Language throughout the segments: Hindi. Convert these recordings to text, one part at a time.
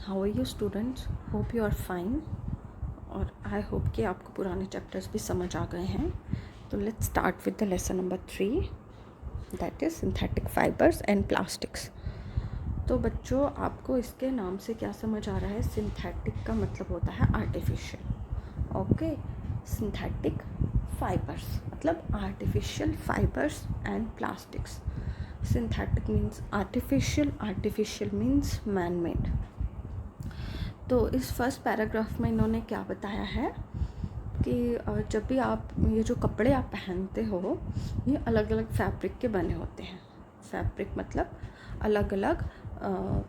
How are you students? Hope you are fine. और आई होप कि आपको पुराने चैप्टर्स भी समझ आ गए हैं। तो let's start with the lesson number 3, that is synthetic fibres and plastics. तो बच्चों, आपको इसके नाम से क्या समझ आ रहा है? सिंथेटिक का मतलब होता है आर्टिफिशियल। ओके, सिंथेटिक फाइबर्स मतलब artificial fibres and plastics. Synthetic means artificial, artificial means man made. तो इस फर्स्ट पैराग्राफ में इन्होंने क्या बताया है कि जब भी आप ये जो कपड़े आप पहनते हो ये अलग अलग फैब्रिक के बने होते हैं। फैब्रिक मतलब अलग अलग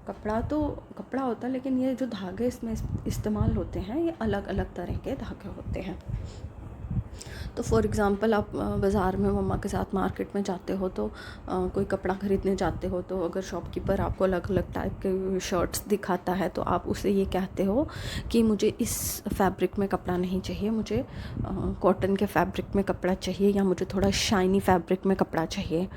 कपड़ा तो कपड़ा होता है, लेकिन ये जो धागे इसमें इस्तेमाल होते हैं ये अलग अलग तरह के धागे होते हैं। तो फॉर एग्ज़ाम्पल आप बाज़ार में मम्मा के साथ मार्केट में जाते हो तो कोई कपड़ा ख़रीदने जाते हो तो अगर शॉपकीपर आपको अलग अलग टाइप के शर्ट्स दिखाता है तो आप उसे ये कहते हो कि मुझे इस फैब्रिक में कपड़ा नहीं चाहिए, मुझे कॉटन के फैब्रिक में कपड़ा चाहिए या मुझे थोड़ा शाइनी फैब्रिक में कपड़ा चाहिए।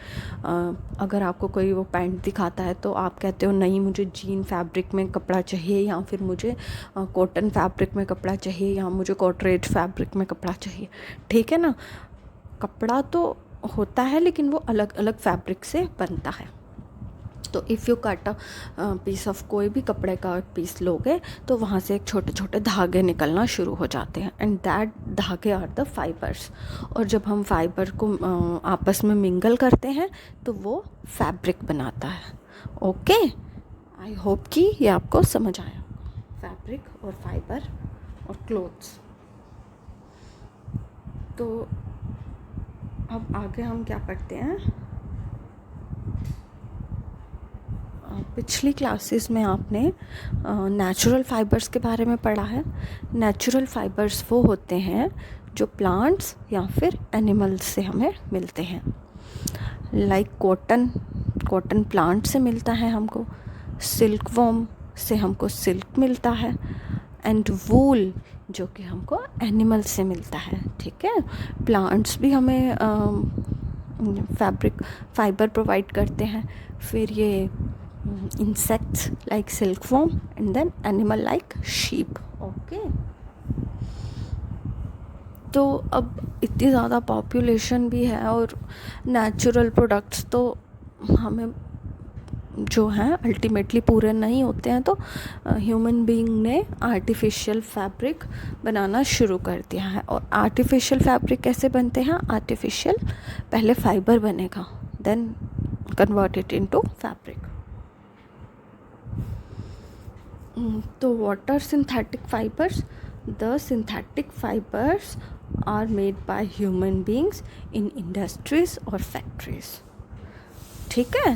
अगर आपको कोई वो पैंट दिखाता है तो आप कहते हो नहीं, मुझे जीन फैब्रिक में कपड़ा चाहिए या फिर मुझे कॉटन फैब्रिक में कपड़ा चाहिए या मुझे कॉटरेज फैब्रिक में कपड़ा चाहिए। ठीक है ना? कपड़ा तो होता है लेकिन वो अलग अलग फैब्रिक से बनता है। तो if you cut a piece of कोई भी कपड़े का पीस लोगे तो वहाँ से एक छोटे छोटे धागे निकलना शुरू हो जाते हैं एंड दैट धागे आर द फाइबर्स। और जब हम फाइबर को आपस में मिंगल करते हैं तो वो फैब्रिक बनाता है। ओके, आई होप कि ये आपको समझ आया। फैब्रिक और फाइबर और क्लोथ्स। तो अब आगे हम क्या पढ़ते हैं? पिछली क्लासेस में आपने नेचुरल फाइबर्स के बारे में पढ़ा है। नेचुरल फाइबर्स वो होते हैं जो प्लांट्स या फिर एनिमल्स से हमें मिलते हैं। लाइक कॉटन प्लांट से मिलता है हमको, सिल्क वॉर्म से हमको सिल्क मिलता है एंड वूल जो कि हमको एनिमल से मिलता है। ठीक है, प्लांट्स भी हमें फाइबर प्रोवाइड करते हैं। फिर ये insects like silkworm and then animal like sheep. Okay, तो अब इतनी ज़्यादा पॉपुलेशन भी है और नेचुरल प्रोडक्ट्स तो हमें जो हैं अल्टीमेटली पूरे नहीं होते हैं, तो ह्यूमन बीइंग ने आर्टिफिशियल फैब्रिक बनाना शुरू कर दिया है। और आर्टिफिशियल फैब्रिक कैसे बनते हैं? आर्टिफिशियल पहले फाइबर बनेगा, then convert it into fabric. तो what are synthetic fibers? The synthetic fibers are made by human beings in industries or factories. ठीक है,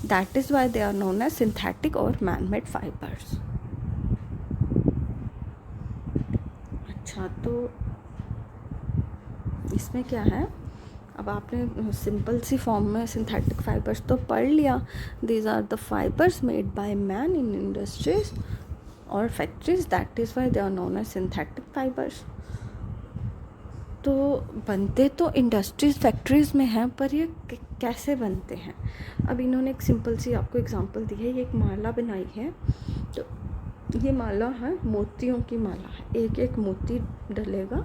that is why they are known as synthetic or man-made fibers. अच्छा, तो इसमें क्या है? अब आपने सिंपल सी फॉर्म में सिंथेटिक फाइबर्स तो पढ़ लिया। These are the fibres made by man in industries और factories, that is why they are known as synthetic fibres. तो बनते तो इंडस्ट्रीज फैक्ट्रीज में हैं, पर ये कैसे बनते हैं? अब इन्होंने एक सिंपल सी आपको एग्जांपल दी है। ये एक माला बनाई है, तो ये माला है मोतियों की माला है। एक एक मोती डलेगा,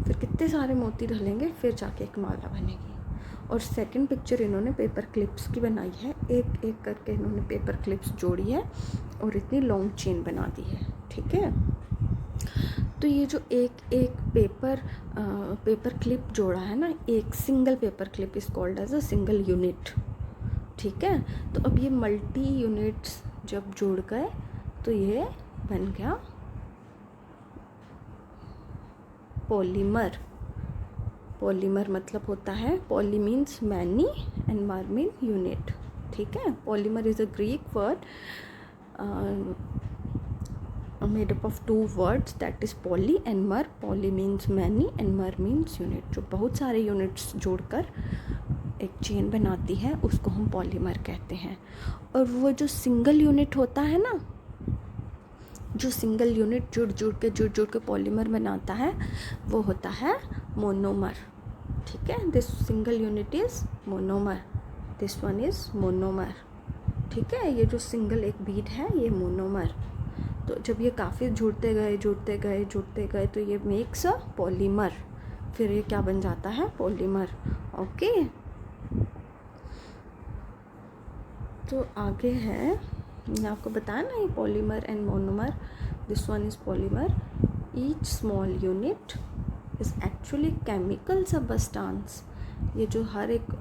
फिर कितने सारे मोती डलेंगे, फिर जाके एक माला बनेगी। और सेकंड पिक्चर इन्होंने पेपर क्लिप्स की बनाई है। एक एक करके इन्होंने पेपर क्लिप्स जोड़ी है और इतनी लॉन्ग चेन बना दी है। ठीक है, तो ये जो एक एक पेपर क्लिप जोड़ा है ना, एक single paper clip is called as a single unit. ठीक है, तो अब ये मल्टी यूनिट्स जब जुड़ गए तो ये बन गया पॉलीमर। पॉलीमर मतलब होता है, पॉली मीन्स मैनी एंड मर मीन यूनिट। ठीक है, polymer is a Greek word made up of two words, that is poly and mer. Poly means many and mer means unit। जो बहुत सारे यूनिट्स जोड़कर एक चेन बनाती है उसको हम पॉलीमर कहते हैं। और वो जो सिंगल यूनिट होता है ना, जो सिंगल यूनिट जुड़ के पॉलीमर बनाता है वो होता है मोनोमर। ठीक है, this single unit is monomer, this one is monomer. ठीक है, ये जो सिंगल एक बीड है ये मोनोमर। तो जब ये काफ़ी जुड़ते गए तो ये मेक्स अ पॉलीमर, फिर ये क्या बन जाता है, पॉलीमर। ओके, तो आगे है, मैंने आपको बताया ना ये polymer and monomer, this one is polymer. Each small unit is actually chemical substance. ये जो हर एक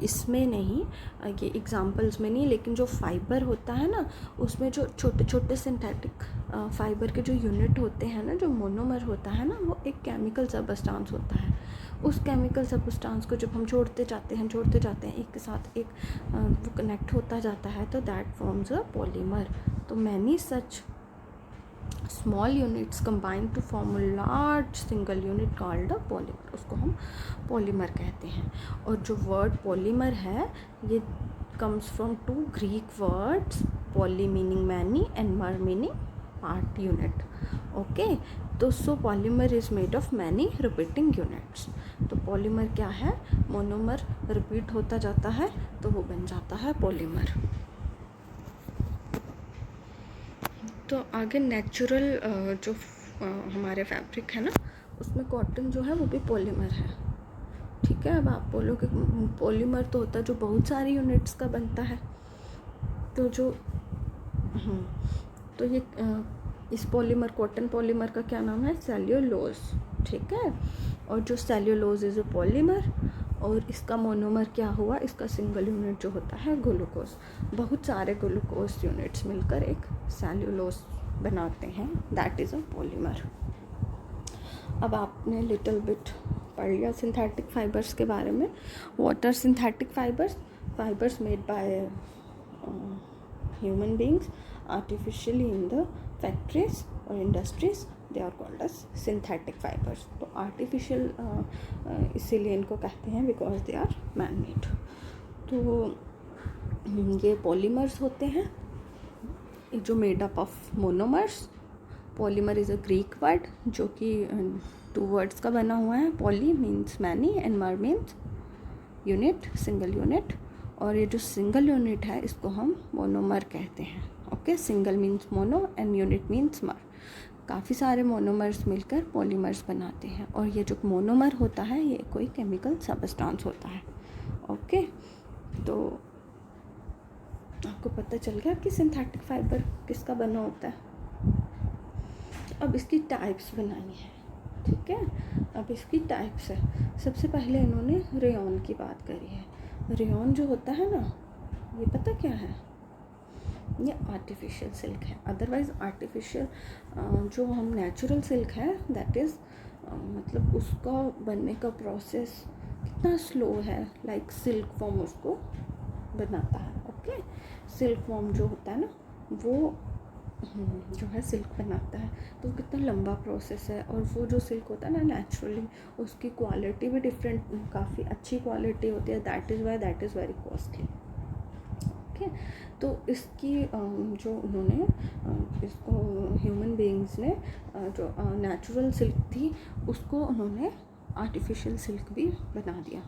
इसमें नहीं, ये एग्जांपल्स में नहीं, लेकिन जो फाइबर होता है ना उसमें जो छोटे छोटे सिंथेटिक फाइबर के जो यूनिट होते हैं ना, जो मोनोमर होता है ना, वो एक केमिकल सबस्टांस होता है। उस केमिकल सबस्टांस को जब हम जोड़ते जाते हैं एक के साथ एक वो कनेक्ट होता जाता है, तो दैट फॉर्म्स अ पॉलीमर। तो many such small units combine to form a large single unit called a polymer, उसको हम पॉलीमर कहते हैं। और जो वर्ड पॉलीमर है ये comes from 2 Greek words, poly meaning many and mer meaning part unit. Okay, तो so polymer is made of many repeating units. तो पॉलीमर क्या है, मोनोमर रिपीट होता जाता है तो वो बन जाता है पॉलीमर। तो आगे नेचुरल जो हमारे फैब्रिक है ना उसमें कॉटन जो है वो भी पॉलीमर है। ठीक है, अब आप बोलोगे पॉलीमर तो होता है जो बहुत सारी यूनिट्स का बनता है, तो जो तो ये इस पॉलीमर, कॉटन पॉलीमर का क्या नाम है, सेल्यूलोज। ठीक है, और जो सेल्यूलोज इज़ अ पॉलीमर, और इसका मोनोमर क्या हुआ, इसका सिंगल यूनिट जो होता है ग्लूकोज। बहुत सारे ग्लूकोज यूनिट्स मिलकर एक सेल्यूलोज बनाते हैं, दैट इज़ अ पॉलीमर। अब आपने लिटिल बिट पढ़ लिया सिंथेटिक फाइबर्स के बारे में। What are synthetic fibres? Fibres made by human beings artificially in the factories और industries, they are called as synthetic fibres. तो आर्टिफिशियल इसीलिए इनको कहते हैं because they are man made. तो ये पॉलीमर्स होते हैं जो made up of monomers. Polymer is a Greek word जो कि 2 वर्ड्स का बना हुआ है। Poly means many and mer means unit, single unit. और ये जो सिंगल यूनिट है इसको हम मोनोमर कहते हैं। Okay, single means mono and unit means मर। काफ़ी सारे मोनोमर्स मिलकर पॉलीमर्स बनाते हैं, और ये जो मोनोमर होता है ये कोई केमिकल सबस्टांस होता है। ओके, तो आपको पता चल गया कि सिंथेटिक फाइबर किसका बना होता है। अब इसकी टाइप्स बनाई है। ठीक है, अब इसकी टाइप्स है। सबसे पहले इन्होंने रेयॉन की बात करी है। रेयॉन जो होता है ना, ये पता क्या है, ये आर्टिफिशियल सिल्क है। अदरवाइज़ आर्टिफिशियल जो हम नेचुरल सिल्क है दैट इज़ मतलब उसका बनने का प्रोसेस कितना स्लो है, लाइक सिल्क फॉर्म उसको बनाता है। ओके, सिल्क फॉर्म जो होता है ना वो जो है सिल्क बनाता है, तो कितना लंबा प्रोसेस है। और वो जो सिल्क होता है ना नेचुरली, उसकी क्वालिटी भी डिफरेंट, काफ़ी अच्छी क्वालिटी होती है, that is Y that is very costly. Okay, तो इसकी जो उन्होंने इसको ह्यूमन बीइंग्स ने जो नेचुरल सिल्क थी उसको उन्होंने आर्टिफिशियल सिल्क भी बना दिया।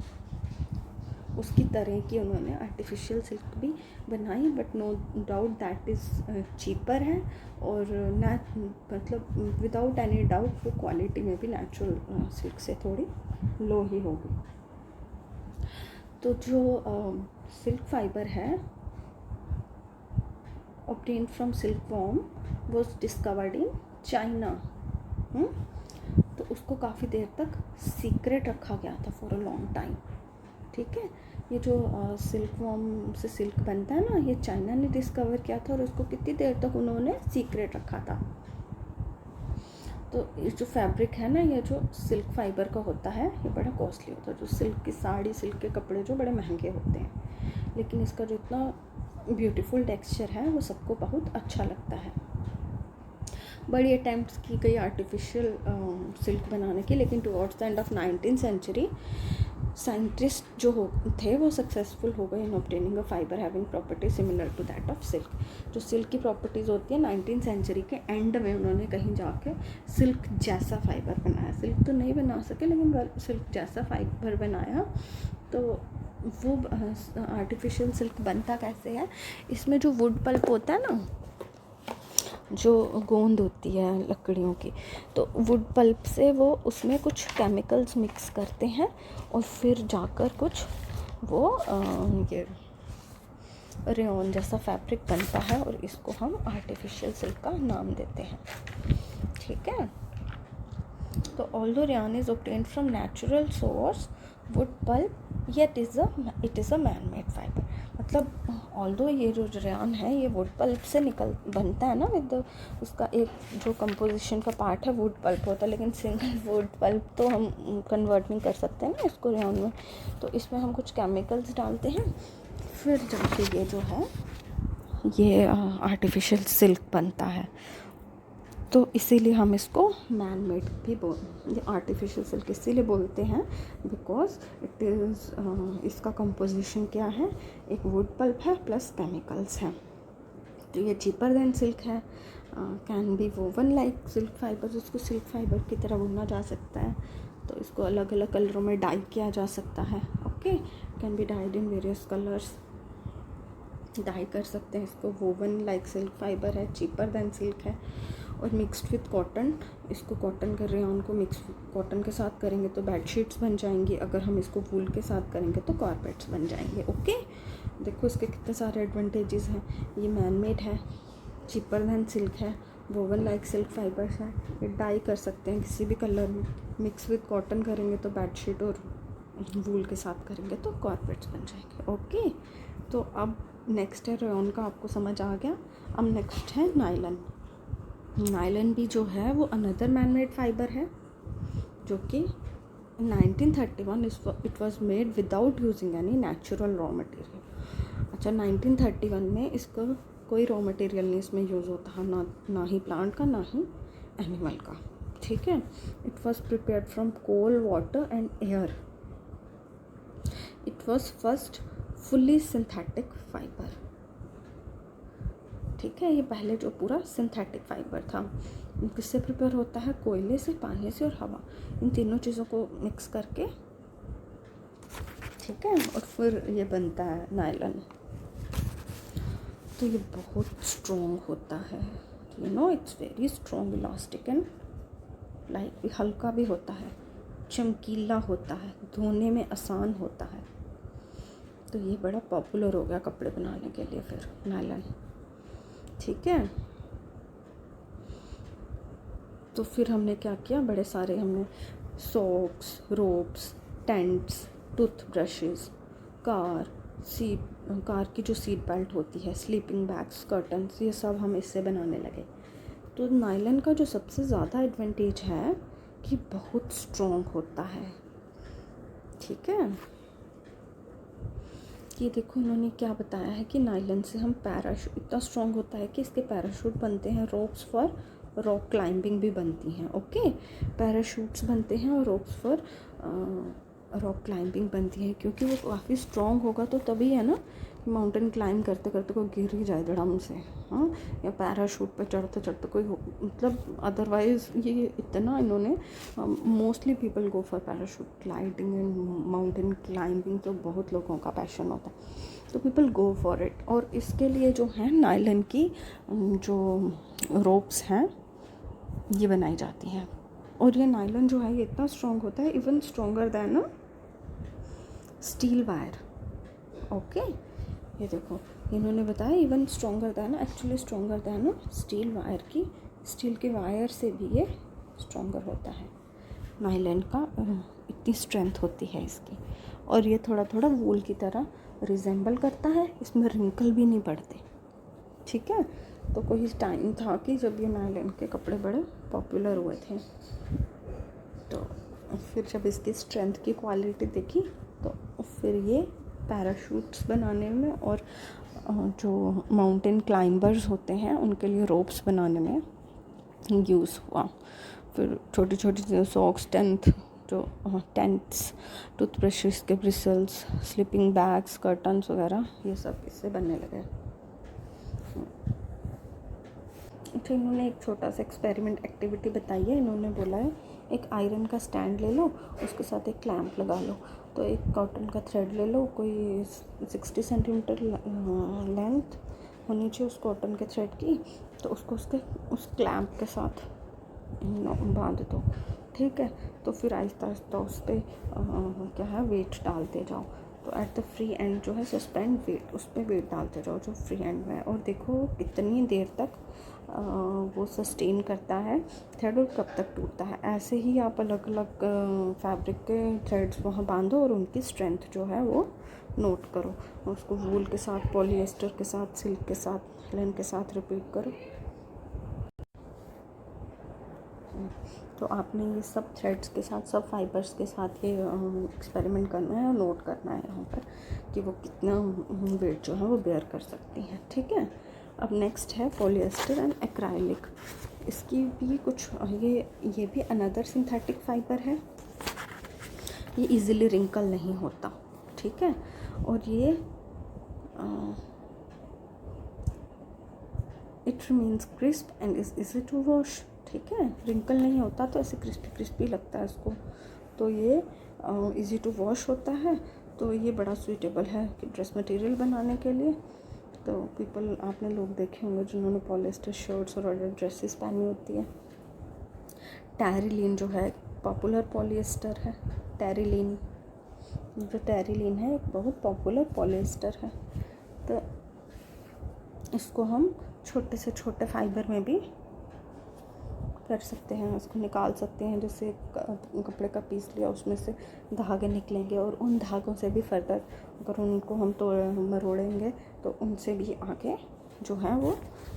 उसकी तरह की उन्होंने आर्टिफिशियल सिल्क भी बनाई, but no doubt that is cheaper है, और मतलब विदाउट एनी डाउट वो क्वालिटी में भी नेचुरल सिल्क से थोड़ी लो ही होगी। तो जो सिल्क फाइबर है obtained from silkworm was discovered in China। तो उसको काफ़ी देर तक सीक्रेट रखा गया था फॉर अ लॉन्ग टाइम। ठीक है, ये जो सिल्कवर्म से सिल्क बनता है ना, ये चाइना ने डिस्कवर किया था, और उसको कितनी देर तक उन्होंने सीक्रेट रखा था। तो ये जो फैब्रिक है ना, ये जो सिल्क फाइबर का होता है ये बड़ा कॉस्टली होता है। जो सिल्क की साड़ी, सिल्क के कपड़े जो बड़े महंगे होते हैं, लेकिन इसका जो इतना ब्यूटीफुल टेक्सचर है वो सबको बहुत अच्छा लगता है। बड़ी अटैम्प्ट्स की गई आर्टिफिशियल सिल्क बनाने की, लेकिन towards the end of 19th century scientist जो थे वो सक्सेसफुल हो गए in obtaining a fibre having property similar to that of silk. जो सिल्क की प्रॉपर्टीज़ होती है 19th सेंचुरी के एंड में उन्होंने कहीं जाके सिल्क जैसा फाइबर बनाया। सिल्क तो नहीं बना सके, लेकिन सिल्क जैसा फाइबर बनाया। तो वो आर्टिफिशियल सिल्क बनता कैसे है, इसमें जो वुड पल्प होता है ना, जो गोंद होती है लकड़ियों की, तो वुड पल्प से वो उसमें कुछ केमिकल्स मिक्स करते हैं और फिर जाकर कुछ वो ये रेयॉन जैसा फैब्रिक बनता है और इसको हम आर्टिफिशियल सिल्क का नाम देते हैं। ठीक है, तो although rayon is obtained from natural source wood pulp yet it is a man made fibre. मतलब ऑल्दो ये जो रेयॉन है ये वुड पल्प से बनता है ना, विद उसका एक जो कंपोजिशन का पार्ट है वुड पल्प होता है, लेकिन सिंगल वुड पल्प तो हम कन्वर्ट नहीं कर सकते ना इसको रेयॉन में, तो इसमें हम कुछ केमिकल्स डालते हैं, फिर जाके ये जो है ये आर्टिफिशियल सिल्क बनता है। तो इसीलिए हम इसको मैन मेड भी आर्टिफिशियल सिल्क इसीलिए बोलते हैं बिकॉज इट इज़ इसका कंपोजिशन क्या है, एक वुड पल्प है प्लस केमिकल्स हैं। तो ये चीपर देन सिल्क है, can be woven like silk fibre, इसको सिल्क फाइबर की तरह बुना जा सकता है, तो इसको अलग अलग कलरों में डाई किया जा सकता है। Okay, can be dyed in various colours, dye कर सकते हैं इसको। वोवन लाइक सिल्क फाइबर है, चीपर देन सिल्क है, और मिक्सड विथ कॉटन, इसको कॉटन के रेयॉन को मिक्स कॉटन के साथ करेंगे तो बेडशीट्स बन जाएंगी, अगर हम इसको वूल के साथ करेंगे तो कारपेट्स बन जाएंगे। ओके, देखो इसके कितने सारे एडवांटेजेस हैं। ये मैन मेड है, चीपर देन सिल्क है, वोवन लाइक सिल्क फाइबर्स है, ये डाई कर सकते हैं किसी भी कलर में, मिक्स विथ कॉटन करेंगे तो बेडशीट, और वूल के साथ करेंगे तो कारपेट्स बन जाएंगे। ओके, तो अब नेक्स्ट है रेयॉन का, आपको समझ आ गया। अब नेक्स्ट है नायलन। नायलन भी जो है वो अनदर मैन मेड फाइबर है, जो कि 1931 it was made without using any natural raw material. अच्छा, 1931 में इसका कोई रॉ मटेरियल नहीं इसमें यूज़ होता है, ना ही प्लांट का ना ही एनिमल का। ठीक है, it was prepared from coal, water and air. It was first fully synthetic fibre. ठीक है, ये पहले जो पूरा सिंथेटिक फाइबर था, किससे प्रिपेयर होता है, कोयले से, पानी से और हवा, इन तीनों चीज़ों को मिक्स करके। ठीक है, और फिर ये बनता है नायलन। तो ये बहुत स्ट्रॉन्ग होता है, you know it's very strong, elastic and light, हल्का भी होता है, चमकीला होता है, धोने में आसान होता है। तो ये बड़ा पॉपुलर हो गया कपड़े बनाने के लिए फिर नायलन। ठीक है, तो फिर हमने क्या किया, बड़े सारे हमने socks, ropes, tents, tooth brushes, car की जो सीट बेल्ट होती है, स्लीपिंग बैग्स, कर्टन्स, ये सब हम इससे बनाने लगे। तो नायलन का जो सबसे ज़्यादा एडवांटेज है कि बहुत स्ट्रॉन्ग होता है। ठीक है, ये देखो इन्होंने क्या बताया है कि नायलन से हम पैराशूट, इतना स्ट्रॉन्ग होता है कि इसके पैराशूट बनते हैं, रोप्स फॉर रॉक क्लाइंबिंग भी बनती हैं। ओके, पैराशूट्स बनते हैं और रोप्स फॉर रॉक क्लाइंबिंग बनती है, क्योंकि वो काफ़ी स्ट्रॉन्ग होगा तो तभी है ना माउंटेन क्लाइंब करते करते कोई गिर ही जाए धड़म से, हाँ, या पैराशूट पे चढ़ते चढ़ते कोई मतलब अदरवाइज़ ये इतना इन्होंने mostly people go for parachute gliding and mountain climbing, तो बहुत लोगों का पैशन होता है, तो पीपल गो फॉर इट। और इसके लिए जो है नायलन की जो रोप्स हैं ये बनाई जाती हैं, और ये नायलन जो है ये इतना स्ट्रॉन्ग होता है, even stronger than steel wire. Okay, ये देखो इन्होंने बताया even stronger than, actually stronger than steel wire की, स्टील के वायर से भी ये स्ट्रॉन्गर होता है नायलन का, इतनी स्ट्रेंथ होती है इसकी। और ये थोड़ा थोड़ा वूल की तरह रिजेंबल करता है, इसमें रिंकल भी नहीं पड़ते। ठीक है, तो कोई टाइम था कि जब ये नायलन के कपड़े बड़े पॉपुलर हुए थे, तो फिर जब इसकी स्ट्रेंथ की क्वालिटी देखी तो फिर ये पैराशूट्स बनाने में और जो माउंटेन क्लाइंबर्स होते हैं उनके लिए रोप्स बनाने में यूज़ हुआ। फिर छोटी छोटी सॉक्स, टेंट्स, टूथब्रशेस के ब्रिसल्स, स्लीपिंग बैग्स, कर्टन्स वगैरह ये सब इससे बनने लगे। तो इन्होंने एक छोटा सा एक्सपेरिमेंट एक्टिविटी बताई है। इन्होंने बोला है एक आयरन का स्टैंड ले लो, उसके साथ एक क्लैंप लगा लो, तो एक कॉटन का थ्रेड ले लो, कोई 60 सेंटीमीटर लेंथ होनी चाहिए उस कॉटन के थ्रेड की, तो उसको उसके उस क्लैंप के साथ बांध दो, ठीक है। तो फिर आहिस्ता आहिस्ता उस पर क्या है वेट डालते जाओ। तो एट द फ्री एंड जो है सस्पेंड वेट, उस पर वेट डालते जाओ जो फ्री एंड में है, और देखो कितनी देर तक वो सस्टेन करता है थ्रेड और कब तक टूटता है। ऐसे ही आप अलग अलग फैब्रिक के थ्रेड्स वहाँ बांधो और उनकी स्ट्रेंथ जो है वो नोट करो। उसको वूल के साथ, पॉलिएस्टर के साथ, सिल्क के साथ, लिनन के साथ रिपीट करो। तो आपने ये सब थ्रेड्स के साथ, सब फाइबर्स के साथ ये एक्सपेरिमेंट करना है और नोट करना है यहाँ पर कि वो कितना वेट जो है वो बेयर कर सकती हैं, ठीक है। अब नेक्स्ट है पॉलिएस्टर एंड एक्राइलिक। इसकी भी कुछ ये भी अनदर सिंथेटिक फाइबर है। ये इजीली रिंकल नहीं होता, ठीक है। और ये it remains crisp and is easy to wash, ठीक है। रिंकल नहीं होता तो ऐसे क्रिस्पी क्रिस्पी लगता है इसको। तो ये इजी टू वॉश होता है, तो ये बड़ा सूटेबल है कि ड्रेस मटेरियल बनाने के लिए। तो पीपल, आपने लोग देखे होंगे जिन्होंने पॉलिएस्टर शर्ट्स और अदर ड्रेसेस पहनी होती है। टेरिलीन जो है पॉपुलर पॉलिएस्टर है। टेरिलीन है एक बहुत पॉपुलर पॉलिएस्टर है। तो इसको हम छोटे से छोटे फाइबर में भी कर सकते हैं, उसको निकाल सकते हैं। जैसे कपड़े का पीस लिया, उसमें से धागे निकलेंगे और उन धागों से भी फर्दर अगर उनको हम तो मरोड़ेंगे तो उनसे भी आगे जो है वो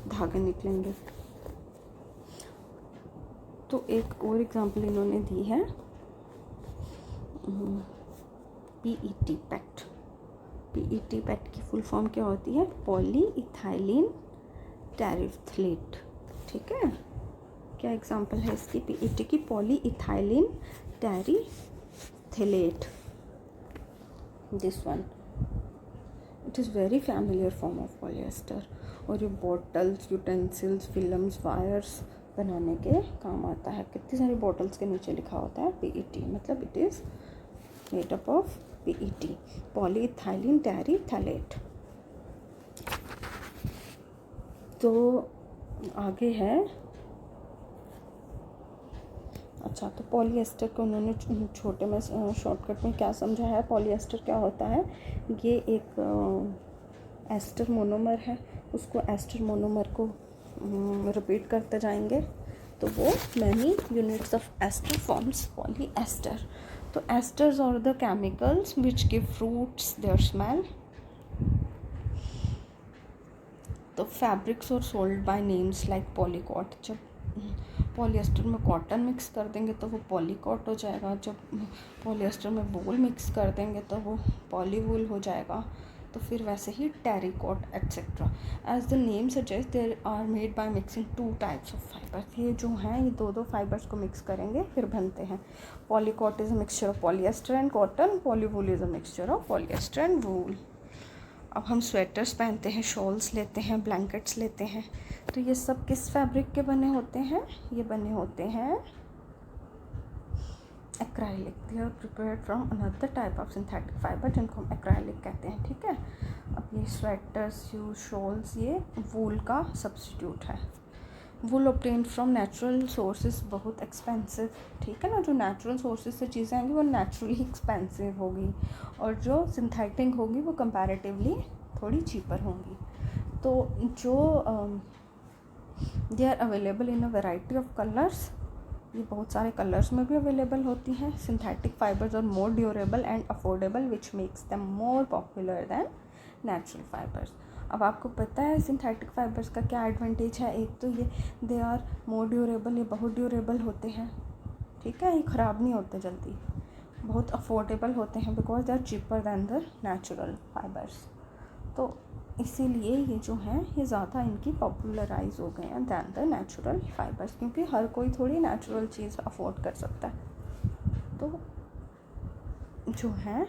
धागे निकलेंगे। तो एक और एग्जांपल इन्होंने दी है PET पैक्ट। PET पैक्ट की फुल फॉर्म क्या होती है? पॉलीइथाइलिन टेरिफ्थलेट, ठीक है। क्या एग्जांपल है इसकी? PET की polyethylene terephthalate. This one it is very familiar form of polyester, और ये बॉटल्स, यूटेंसिल्स, फिल्म्स, वायर्स बनाने के काम आता है। कितनी सारी बॉटल्स के नीचे लिखा होता है PET, मतलब it is made up of PET, polyethylene terephthalate. तो आगे है, अच्छा, तो पॉलिएस्टर को उन्होंने छोटे में शॉर्टकट में क्या समझा है? पॉलिएस्टर क्या होता है? ये एक एस्टर मोनोमर है। उसको एस्टर मोनोमर को रिपीट करते जाएंगे तो वो many units of ester forms polyester. तो esters are the chemicals which give fruits their smell. तो fabrics are sold by names like polycot. जब पॉलिएस्टर में कॉटन मिक्स कर देंगे तो वो पॉलीकॉट हो जाएगा। जब पॉलिएस्टर में वूल मिक्स कर देंगे तो वो पॉलीवूल हो जाएगा। तो फिर वैसे ही terrycot etcetera. As the name suggest there are made by mixing two types of fibres. ये जो हैं ये दो फाइबर्स को मिक्स करेंगे फिर बनते हैं। Polycot is a mixture of polyester and cotton. Polywool is a mixture of polyester and wool. अब हम स्वेटर्स पहनते हैं, शॉल्स लेते हैं, ब्लैंकेट्स लेते हैं, तो ये सब किस फैब्रिक के बने होते हैं? ये बने होते हैं acrylic. They are prepared from another type of synthetic fibre जिनको हम एक्राइलिक कहते हैं, ठीक है। अब ये स्वेटर्स, शूज, शॉल्स ये वूल का सब्स्टिट्यूट है। वूल ऑब्टेन फ्रॉम नेचुरल सोर्सेज बहुत एक्सपेंसिव, ठीक है ना। जो नेचुरल सोर्सेज से चीज़ें आएंगी वो नेचुरली एक्सपेंसिव होगी, और जो सिंथेटिक होगी वो कंपैरेटिवली थोड़ी चीपर होंगी। तो जो they are available in a variety of colours. ये बहुत सारे कलर्स में भी अवेलेबल होती हैं। Synthetic fibres are more durable and affordable which makes them more popular than natural fibres. अब आपको पता है सिंथेटिक फाइबर्स का क्या एडवांटेज है? एक तो ये दे आर मोर ड्यूरेबल, ये बहुत ड्यूरेबल होते हैं, ठीक है। ये ख़राब नहीं होते जल्दी, बहुत अफोर्डेबल होते हैं because they are cheaper than the natural fibres. तो इसीलिए ये जो हैं ये ज़्यादा इनकी पॉपुलराइज हो गए हैं दैन द नेचुरल फाइबर्स, क्योंकि हर कोई थोड़ी नेचुरल चीज़ अफोर्ड कर सकता है। तो जो है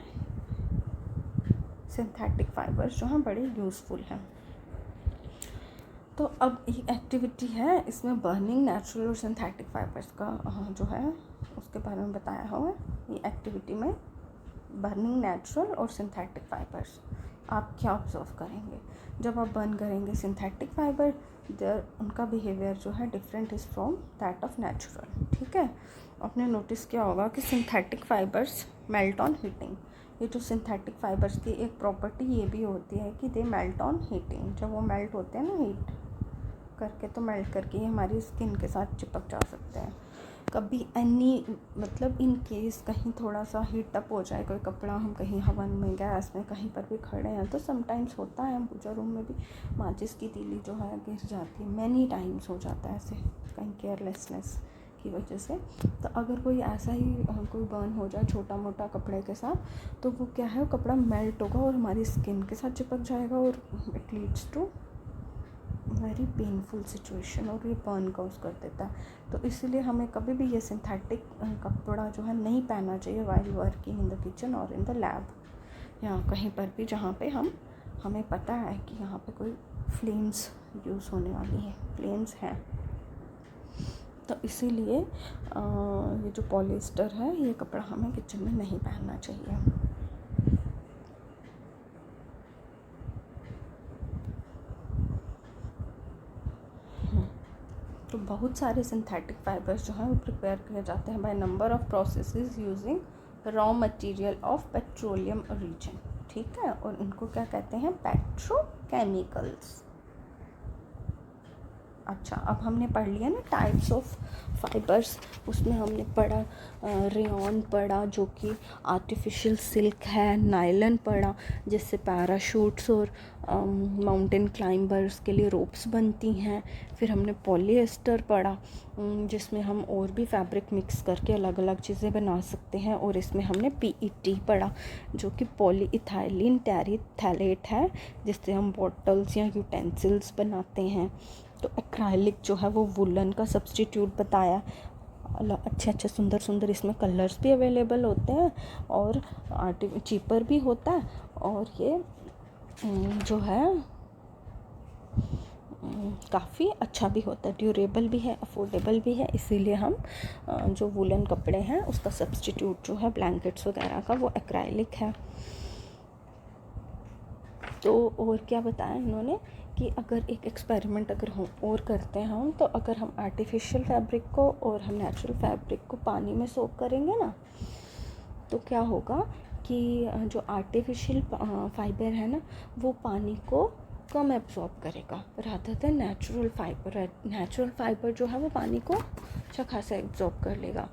सिंथेटिक फाइबर्स जो हैं बड़े यूज़फुल हैं। तो अब एक एक्टिविटी है, इसमें बर्निंग नेचुरल और सिंथेटिक फाइबर्स का जो है उसके बारे में बताया हुआ है। ये एक्टिविटी में बर्निंग नेचुरल और सिंथेटिक फाइबर्स आप क्या ऑब्जर्व करेंगे? जब आप बर्न करेंगे सिंथेटिक फाइबर उनका बिहेवियर जो है different is from that of natural. ठीक है, आपने नोटिस किया होगा कि synthetic fibres melt on heating. ये जो सिंथेटिक फाइबर्स की एक प्रॉपर्टी ये भी होती है कि दे मेल्ट ऑन हीटिंग। जब वो मेल्ट होते हैं ना हीट करके, तो मेल्ट करके ये हमारी स्किन के साथ चिपक जा सकते हैं। कभी मतलब इन केस कहीं थोड़ा सा हीट अप हो जाए कोई कपड़ा, हम कहीं हवन में, गैस में, कहीं पर भी खड़े हैं, तो समटाइम्स होता है पूजा रूम में भी माचिस की तीली जो है गिर जाती है। मैनी टाइम्स हो जाता है ऐसे, कहीं केयरलेसनेस की वजह से। तो अगर कोई ऐसा ही कोई बर्न हो जाए छोटा मोटा कपड़े के साथ, तो वो क्या है, कपड़ा मेल्ट होगा और हमारी स्किन के साथ चिपक जाएगा और it leads to very painful situation, और ये बर्न कॉज कर देता है। तो इसीलिए हमें कभी भी ये सिंथेटिक कपड़ा जो है नहीं पहनना चाहिए while working in the kitchen और इन द लैब, या कहीं पर भी जहाँ पे हमें पता है कि यहाँ पे कोई फ्लेम्स यूज़ होने वाली है, फ्लेम्स हैं। तो इसीलिए ये जो पॉलिएस्टर है, ये कपड़ा हमें किचन में नहीं पहनना चाहिए। तो बहुत सारे सिंथेटिक फाइबर्स जो हैं वो प्रिपेयर किए जाते हैं by number of processes using raw material of petroleum origin. ठीक है, और इनको क्या कहते हैं, पेट्रोकेमिकल्स। अच्छा, अब हमने पढ़ लिया ना टाइप्स ऑफ फाइबर्स। उसमें हमने पढ़ा रेयॉन पढ़ा जो कि आर्टिफिशियल सिल्क है, नायलन पढ़ा जिससे पैराशूट्स और माउंटेन क्लाइंबर्स के लिए रोप्स बनती हैं। फिर हमने पॉलिएस्टर पढ़ा जिसमें हम और भी फैब्रिक मिक्स करके अलग अलग चीज़ें बना सकते हैं। और इसमें हमने PET पढ़ा जो कि पॉलीइथाइलिन टेरिथैलेट है, जिससे हम बॉटल्स या यूटेंसिल्स बनाते हैं। तो एक्राइलिक जो है वो वुलन का सब्स्टिट्यूट बताया। अच्छे अच्छे सुंदर सुंदर इसमें कलर्स भी अवेलेबल होते हैं और चीपर भी होता है, और ये जो है काफ़ी अच्छा भी होता है, ड्यूरेबल भी है, अफोर्डेबल भी है। इसीलिए हम जो वुलन कपड़े हैं उसका सब्स्टिट्यूट जो है ब्लैंकेट्स वगैरह का, वो एक्राइलिक है। तो और क्या बताया इन्होंने कि अगर एक एक्सपेरिमेंट अगर हम और करते हैं हम, तो अगर हम आर्टिफिशियल फैब्रिक को और हम नेचुरल फैब्रिक को पानी में सोक करेंगे ना, तो क्या होगा कि जो आर्टिफिशियल फाइबर है ना, वो पानी को कम एब्जॉर्ब करेगा rather than natural fibre. Natural fibre जो है वो पानी को अच्छा खासा एब्जॉर्ब कर लेगा।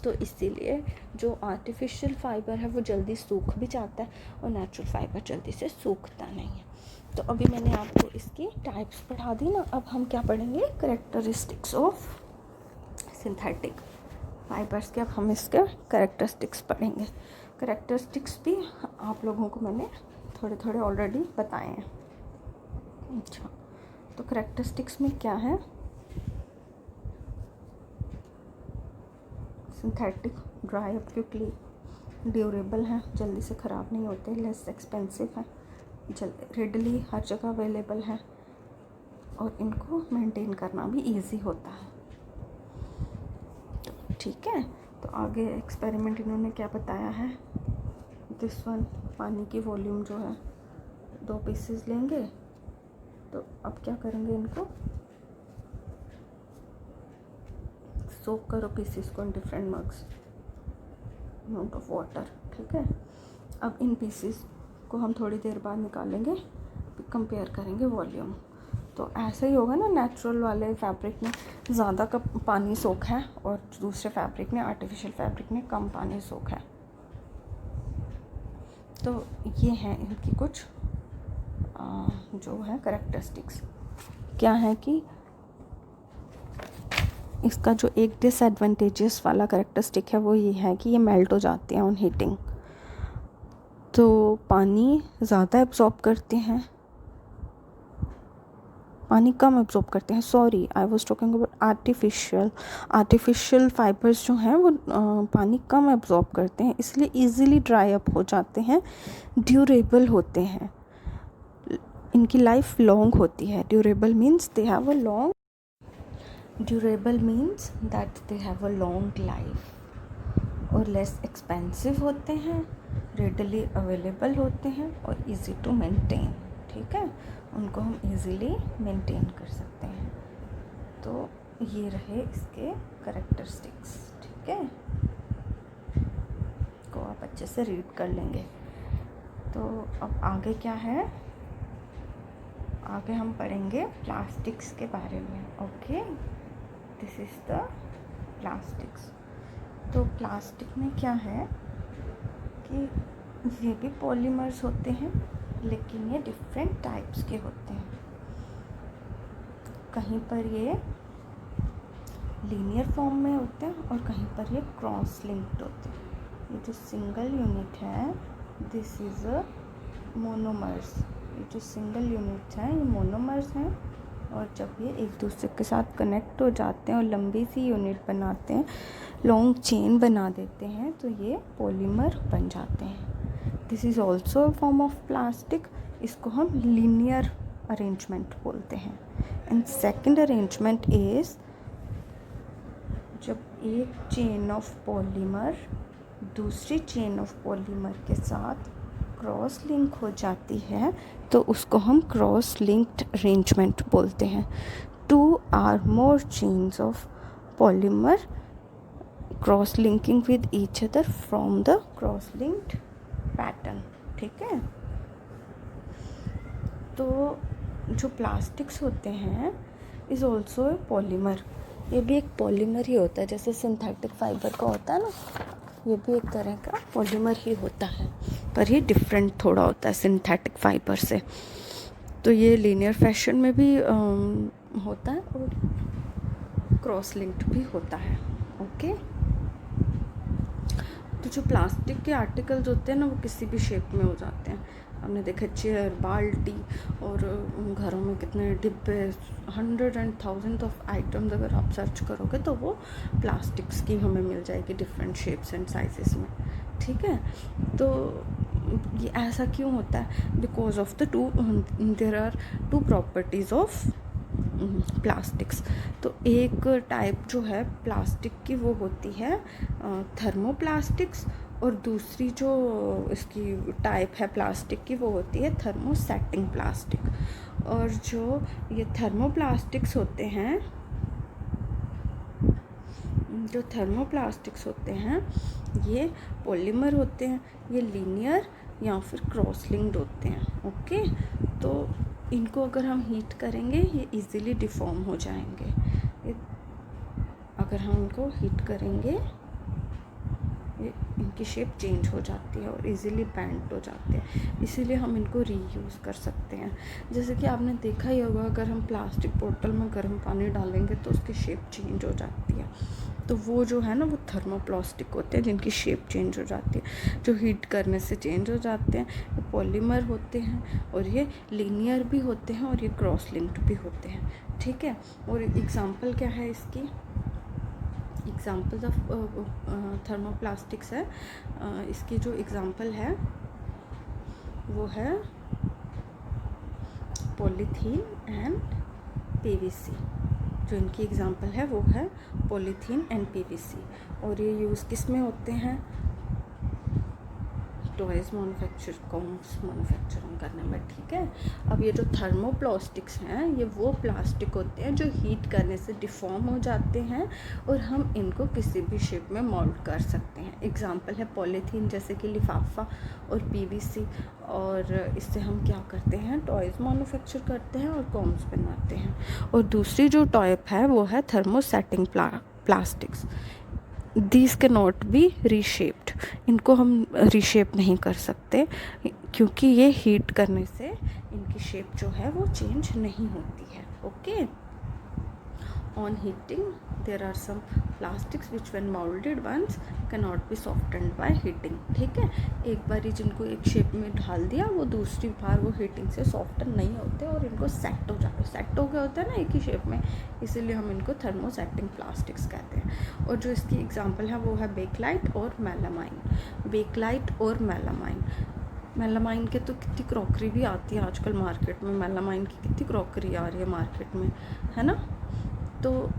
तो इसीलिए जो आर्टिफिशियल फाइबर है वो जल्दी सूख भी जाता है और नेचुरल फाइबर जल्दी से सूखता नहीं है। तो अभी मैंने आपको इसकी टाइप्स पढ़ा दी ना। अब हम क्या पढ़ेंगे, कैरेक्टरिस्टिक्स ऑफ सिंथेटिक फाइबर्स के। अब हम इसके कैरेक्टरिस्टिक्स पढ़ेंगे। कैरेक्टरिस्टिक्स भी आप लोगों को मैंने थोड़े थोड़े ऑलरेडी बताए हैं। अच्छा, तो कैरेक्टरिस्टिक्स में क्या है, synthetic dry up quickly, durable है, जल्दी से ख़राब नहीं होते, लेस एक्सपेंसिव है, रेडली हर जगह अवेलेबल है, और इनको मेंटेन करना भी इजी होता है। तो ठीक है, तो आगे एक्सपेरिमेंट इन्होंने क्या बताया है, दिस वन, पानी की वॉल्यूम जो है 2 पीसेस लेंगे। तो अब क्या करेंगे, इनको सोक करो पीसेस को in different mugs, amount of water. ठीक है, अब इन पीसेस को हम थोड़ी देर बाद निकालेंगे, कंपेयर करेंगे वॉल्यूम। तो ऐसा ही होगा ना, नेचुरल वाले फैब्रिक में ज़्यादा का पानी सोख है और दूसरे फैब्रिक में, आर्टिफिशियल फैब्रिक में कम पानी सोख है। तो ये हैं इनकी कुछ जो है कैरेक्टरिस्टिक्स। क्या है कि इसका जो एक डिसएडवांटेजेस वाला कैरेक्टरिस्टिक है वो ये है कि ये मेल्ट हो जाते हैं ऑन हीटिंग। तो पानी ज़्यादा एब्जॉर्ब करते हैं, पानी कम एब्जॉर्ब करते हैं। Sorry, I was talking about artificial fibres जो हैं वो पानी कम एब्जॉर्ब करते हैं, इसलिए इजीली ड्राई अप हो जाते हैं, ड्यूरेबल होते हैं, इनकी लाइफ लॉन्ग होती है। Durable means that they have a long life, और लेस एक्सपेंसिव होते हैं, रेडली अवेलेबल होते हैं और इजी टू मेंटेन। ठीक है, उनको हम इजीली मेंटेन कर सकते हैं। तो ये रहे इसके कैरेक्टरिस्टिक्स, ठीक है, को आप अच्छे से रीड कर लेंगे। तो अब आगे क्या है, आगे हम पढ़ेंगे प्लास्टिक्स के बारे में। Okay, this is the plastics. तो प्लास्टिक में क्या है कि ये भी पॉलीमर्स होते हैं, लेकिन ये डिफरेंट टाइप्स के होते हैं। कहीं पर ये लीनियर फॉर्म में होते हैं और कहीं पर ये क्रॉस लिंक्ड होते हैं। ये जो सिंगल यूनिट है, दिस इज़ अ मोनोमर्स। ये जो सिंगल यूनिट है ये मोनोमर्स हैं, और जब ये एक दूसरे के साथ कनेक्ट हो जाते हैं और लंबी सी यूनिट बनाते हैं, लॉन्ग चेन बना देते हैं, तो ये पॉलीमर बन जाते हैं। This is also a form of plastic. इसको हम लीनियर अरेंजमेंट बोलते हैं। एंड सेकेंड अरेंजमेंट इज़ जब एक चेन ऑफ पॉलीमर दूसरी चेन ऑफ पॉलीमर के साथ क्रॉस लिंक हो जाती है, तो उसको हम क्रॉस लिंक्ड अरेंजमेंट बोलते हैं। 2 or more chains of polymer cross linking with each other from the cross linked pattern, ठीक है। तो जो प्लास्टिक्स होते हैं इज़ ऑल्सो ए पॉलीमर। ये भी एक पॉलीमर ही होता है, जैसे सिंथेटिक फाइबर का होता है ना, ये भी एक तरह का पॉलीमर ही होता है, पर ये डिफरेंट थोड़ा होता है सिंथेटिक फाइबर से। तो ये लीनियर फैशन में भी होता है और क्रॉस लिंक्ड भी होता है। ओके, तो जो प्लास्टिक के आर्टिकल्स होते हैं ना, वो किसी भी शेप में हो जाते हैं। हमने देखा चेयर, बाल्टी, और घरों में कितने डिब्बे, 100 and 1000 ऑफ आइटम्स अगर आप सर्च करोगे तो वो प्लास्टिक्स की हमें मिल जाएगी डिफरेंट शेप्स एंड साइजेस में, ठीक है। तो ये ऐसा क्यों होता है? Because of the there are 2 properties of plastics. तो एक टाइप जो है प्लास्टिक की वो होती है थर्मोप्लास्टिक्स, और दूसरी जो इसकी टाइप है प्लास्टिक की वो होती है थर्मोसेटिंग प्लास्टिक। और जो ये थर्मोप्लास्टिक्स होते हैं, जो थर्मोप्लास्टिक्स होते हैं ये पॉलीमर होते हैं, ये लीनियर या फिर क्रॉस लिंक्ड होते हैं। ओके, तो इनको अगर हम हीट करेंगे ये इजीली डिफॉर्म हो जाएंगे। अगर हम इनको हीट करेंगे इनकी शेप चेंज हो जाती है और इजीली बेंड हो जाते हैं, इसीलिए हम इनको रीयूज़ कर सकते हैं। जैसे कि आपने देखा ही होगा, अगर हम प्लास्टिक बोतल में गर्म पानी डालेंगे तो उसकी शेप चेंज हो जाती है। तो वो जो है ना, वो थर्मोप्लास्टिक होते हैं जिनकी शेप चेंज हो जाती है, जो हीट करने से चेंज हो जाते हैं। ये पॉलीमर होते हैं और ये लीनियर भी होते हैं और ये क्रॉस लिंक्ड भी होते हैं, ठीक है। और एग्जांपल क्या है इसकी? एग्जाम्पल्स ऑफ थर्मोप्लास्टिक्स है, इसकी जो एग्जाम्पल है वो है पॉलीथीन एंड पीवीसी। जो इनकी एग्जाम्पल है वो है पॉलीथीन एंड पीवीसी। और ये यूज़ किस में होते हैं? टॉयज़ मैन्युफैक्चरिंग करने में, ठीक है। अब ये जो थर्मोप्लास्टिक्स हैं ये वो प्लास्टिक होते हैं जो हीट करने से डिफॉर्म हो जाते हैं और हम इनको किसी भी शेप में मोल्ड कर सकते हैं। एग्जांपल है पॉलीथीन, जैसे कि लिफाफा, और पीवीसी। और इससे हम क्या करते हैं? टॉयज़ मैन्युफैक्चर करते हैं और कॉम्स बनाते हैं। और दूसरी जो टाइप है वो है थर्मोसेटिंग प्लास्टिक्स। दीज के नॉट बी रीशेप्ड। इनको हम रीशेप नहीं कर सकते क्योंकि ये हीट करने से इनकी शेप जो है वो चेंज नहीं होती है। Okay, on heating there are some plastics which when moulded once can not be softened by heating, ठीक है। एक बार ही जिनको एक शेप में ढाल दिया, वो दूसरी बार वो हीटिंग से सॉफ्टन नहीं होते और इनको सेट हो जाते, सेट हो गए होते हैं ना एक ही शेप में, इसीलिए हम इनको थर्मोसेटिंग प्लास्टिक्स कहते हैं। और जो इसकी एग्जांपल है वो है बेकलाइट और मेलामाइन। बेकलाइट और मेलामाइन, मेलामाइन के तो कितनी क्रॉकरी भी आती है आजकल मार्केट में, मेलामाइन की कितनी क्रॉकरी आ रही है मार्केट में, है ना। तो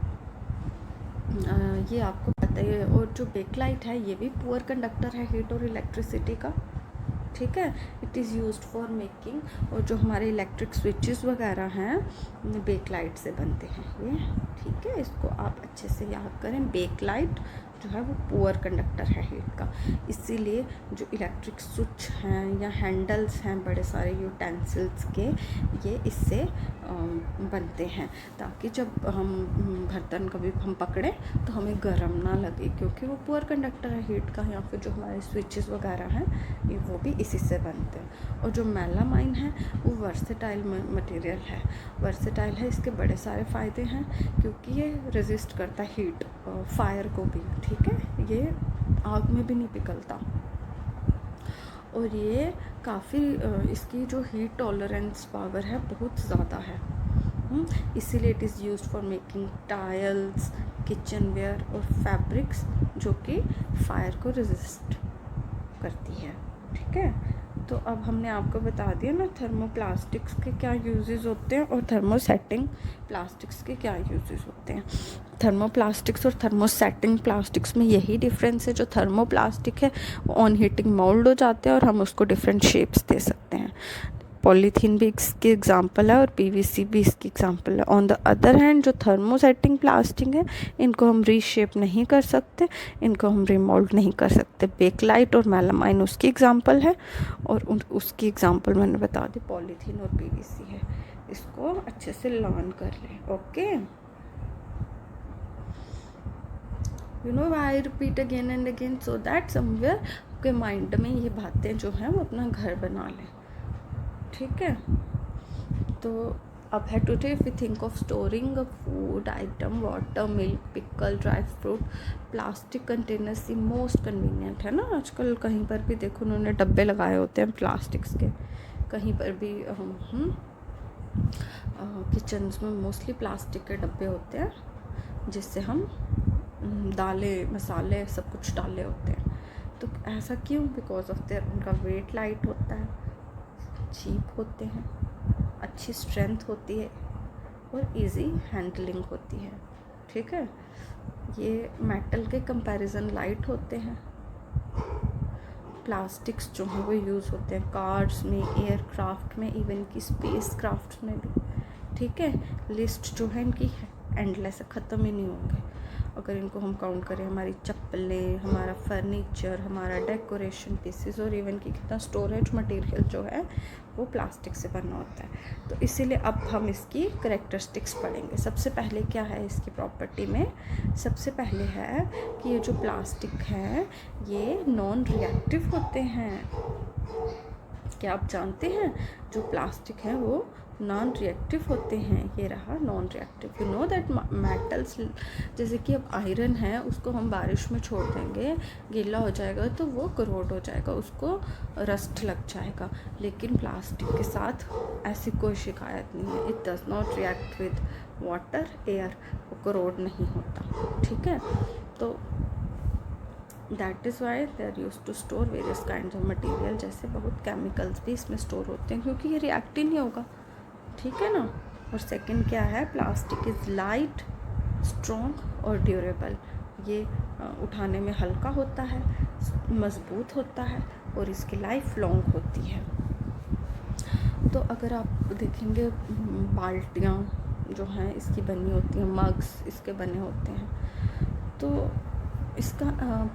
ये आपको पता ही है। और जो बेकलाइट है ये भी पुअर कंडक्टर है हीट और इलेक्ट्रिसिटी का, ठीक है। It is used for making, और जो हमारे इलेक्ट्रिक स्विचेस वगैरह हैं बेकलाइट से बनते हैं ये, ठीक है, इसको आप अच्छे से याद करें। बेकलाइट जो है वो पुअर कंडक्टर है हीट का, इसीलिए जो इलेक्ट्रिक स्विच हैं या हैंडल्स हैं बड़े सारे यूटेंसिल्स के, ये इससे बनते हैं, ताकि जब हम बर्तन कभी हम पकड़ें तो हमें गर्म ना लगे, क्योंकि वो पुअर कंडक्टर है हीट का। या फिर जो हमारे स्विचेस वगैरह हैं ये वो भी इसी से बनते हैं। और जो मेलामाइन है वो वर्सेटाइल मटेरियल है। वर्सेटाइल है, इसके बड़े सारे फ़ायदे हैं, क्योंकि ये रेजिस्ट करता है हीट, फायर को भी, ठीक है, ये आग में भी नहीं पिघलता। और ये काफ़ी इसकी जो हीट टॉलरेंस पावर है बहुत ज़्यादा है, इसीलिए it is used for making tiles, kitchen ware और फैब्रिक्स, जो कि फायर को रेजिस्ट करती है, ठीक है। तो अब हमने आपको बता दिया ना थर्मोप्लास्टिक्स के क्या यूजेस होते हैं और थर्मोसेटिंग प्लास्टिक्स के क्या यूजेस होते हैं। थर्मोप्लास्टिक्स और थर्मोसेटिंग प्लास्टिक्स में यही डिफरेंस है, जो थर्मोप्लास्टिक है वो ऑन हीटिंग मोल्ड हो जाते हैं और हम उसको डिफरेंट शेप्स दे सकते हैं। पॉलीथीन भी इसकी एग्जांपल है और पीवीसी भी इसकी एग्जांपल है। ऑन द अदर हैंड जो थर्मोसेटिंग प्लास्टिक है, इनको हम रीशेप नहीं कर सकते, इनको हम रिमोल्ड नहीं कर सकते। बेकलाइट और मेलामाइन उसकी एग्जांपल है, और उसकी एग्जांपल मैंने बता दी पॉलीथीन और पीवीसी है। इसको अच्छे से लर्न कर लें, okay. You know I repeat again and again, so that somewhere आपके माइंड में ये बातें जो हैं वो अपना घर बना लें, ठीक है। तो अब है today if we think of storing a food item, water, milk, pickle, dry fruit, plastic containers the most convenient है ना। आजकल कहीं पर भी देखो उन्होंने डब्बे लगाए होते हैं प्लास्टिक्स के, कहीं पर भी किचन्स में मोस्टली प्लास्टिक के डब्बे होते हैं, जिससे हम दालें मसाले सब कुछ डाले होते हैं। तो ऐसा क्यों? बिकॉज ऑफ देयर, उनका वेट लाइट होता है, चीप होते हैं, अच्छी स्ट्रेंथ होती है और इजी हैंडलिंग होती है, ठीक है। ये मेटल के कंपैरिजन लाइट होते हैं। प्लास्टिक्स जो हैं वो यूज़ होते हैं कार्स में, एयरक्राफ्ट में, इवन की स्पेस क्राफ्ट में भी, ठीक है। लिस्ट जो है इनकी एंडलेस है, ख़त्म ही नहीं होंगे। अगर इनको हम काउंट करें, हमारी चप्पलें, हमारा फर्नीचर, हमारा डेकोरेशन पीसेस और इवन की कितना स्टोरेज मटेरियल जो है वो प्लास्टिक से बना होता है। तो इसीलिए अब हम इसकी करैक्टरिस्टिक्स पढ़ेंगे। सबसे पहले क्या है इसकी प्रॉपर्टी में? सबसे पहले है कि ये जो प्लास्टिक है ये नॉन रिएक्टिव होते हैं। क्या आप जानते हैं? जो प्लास्टिक है वो नॉन रिएक्टिव होते हैं। ये रहा non reactive. You know that metals, जैसे कि अब आयरन है, उसको हम बारिश में छोड़ देंगे, गीला हो जाएगा तो वो करोड हो जाएगा, उसको रस्ट लग जाएगा। लेकिन प्लास्टिक के साथ ऐसी कोई शिकायत नहीं है। It does not react with water, air, वो करोड नहीं होता, ठीक है। तो that is why they are use to store various kind of material. जैसे बहुत केमिकल्स भी इसमें स्टोर होते हैं, क्योंकि ये रिएक्ट ही नहीं होगा, ठीक है ना। और सेकंड क्या है? प्लास्टिक इज़ लाइट, स्ट्रॉन्ग और ड्यूरेबल। ये उठाने में हल्का होता है, मज़बूत होता है और इसकी लाइफ लॉन्ग होती है। तो अगर आप देखेंगे बाल्टियाँ जो हैं इसकी बनी होती हैं, मग्स इसके बने होते हैं। तो इसका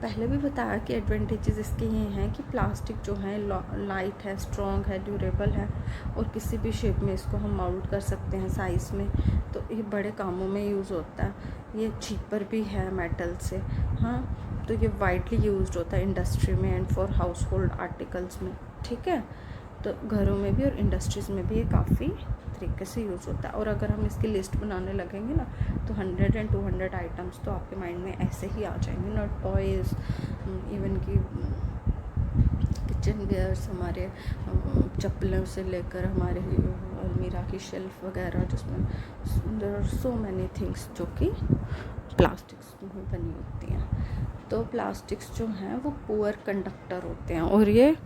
पहले भी बताया कि एडवांटेजेस इसके ये हैं कि प्लास्टिक जो है लाइट है, स्ट्रॉन्ग है, ड्यूरेबल है और किसी भी शेप में इसको हम माउंट कर सकते हैं, साइज़ में। तो ये बड़े कामों में यूज़ होता है। ये चीपर भी है मेटल से, हाँ। तो ये वाइडली यूज्ड होता है इंडस्ट्री में and for house hold articles में, ठीक है। तो घरों में भी और इंडस्ट्रीज़ में भी ये काफ़ी तरीके से यूज़ होता है। और अगर हम इसकी लिस्ट बनाने लगेंगे ना तो 100 and 200 आइटम्स तो आपके माइंड में ऐसे ही आ जाएंगे ना। टॉयज़, इवन की किचन वेयर्स, हमारे चप्पलों से लेकर हमारे अलमीरा की शेल्फ वगैरह, जिसमें there are so many things जो कि प्लास्टिक्स में बनी होती हैं। तो प्लास्टिक्स जो हैं वो पुअर कंडक्टर होते हैं, और ये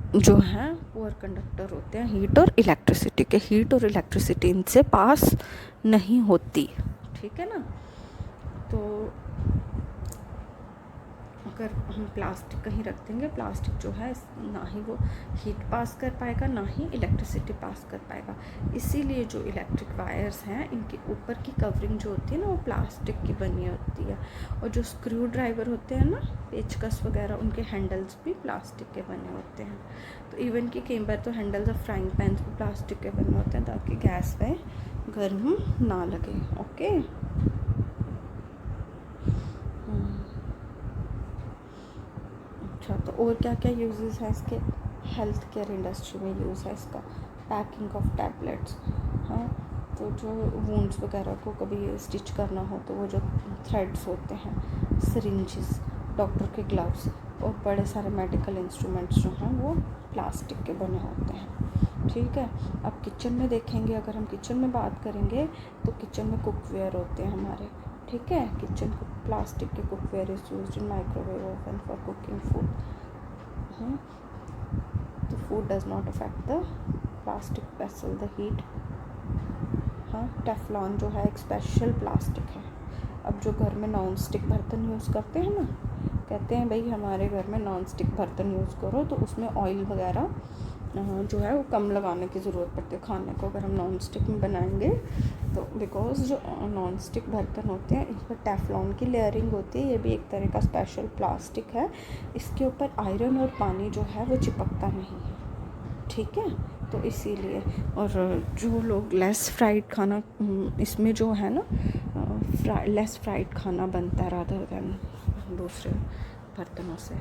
जो हैं पुअर कंडक्टर होते हैं हीट और इलेक्ट्रिसिटी के। हीट और इलेक्ट्रिसिटी इनसे पास नहीं होती, ठीक है ना। तो अगर हम प्लास्टिक कहीं रख देंगे, प्लास्टिक जो है ना ही वो हीट पास कर पाएगा ना ही इलेक्ट्रिसिटी पास कर पाएगा। इसीलिए जो इलेक्ट्रिक वायर्स हैं इनके ऊपर की कवरिंग जो होती है ना वो प्लास्टिक की बनी होती है। और जो स्क्रू ड्राइवर होते हैं ना, पेचकस वगैरह, उनके हैंडल्स भी प्लास्टिक के बने होते हैं। तो इवन कि कई बार तो हैंडल्स ऑफ फ्राइंग पैन्स भी प्लास्टिक के बने होते हैं ताकि गैस पे गर्म ना लगे। ओके, अच्छा, तो और क्या क्या यूजेस है इसके? हेल्थ केयर इंडस्ट्री में यूज़ है इसका। पैकिंग ऑफ टैबलेट्स, हाँ, तो जो वुंड्स वगैरह को कभी स्टिच करना हो तो वो जो थ्रेड्स होते हैं, सिरिंजेस, डॉक्टर के ग्लव्स और बड़े सारे मेडिकल इंस्ट्रूमेंट्स जो हैं वो प्लास्टिक के बने होते हैं। ठीक है, अब किचन में देखेंगे, अगर हम किचन में बात करेंगे तो किचन में कुकवेयर होते हैं हमारे। ठीक है, किचन को प्लास्टिक के cookware is used in microwave oven for cooking food. तो food does not affect the plastic vessel, the heat. हाँ, टेफ्लॉन जो है एक स्पेशल प्लास्टिक है। अब जो घर में नॉन स्टिक बर्तन यूज़ करते हैं ना, कहते हैं भाई हमारे घर में नॉन स्टिक बर्तन यूज़ करो, तो उसमें ऑयल वगैरह जो है वो कम लगाने की ज़रूरत पड़ती है खाने को अगर हम नॉन स्टिक में बनाएंगे तो। बिकॉज जो नॉन स्टिक बर्तन होते हैं इस पर टेफ्लॉन की लेयरिंग होती है। ये भी एक तरह का स्पेशल प्लास्टिक है। इसके ऊपर आयरन और पानी जो है वो चिपकता नहीं है। ठीक है, तो इसीलिए। और जो लोग लेस फ्राइड खाना, इसमें जो है ना लेस फ्राइड खाना बनता है रादर देन दूसरे बर्तनों से।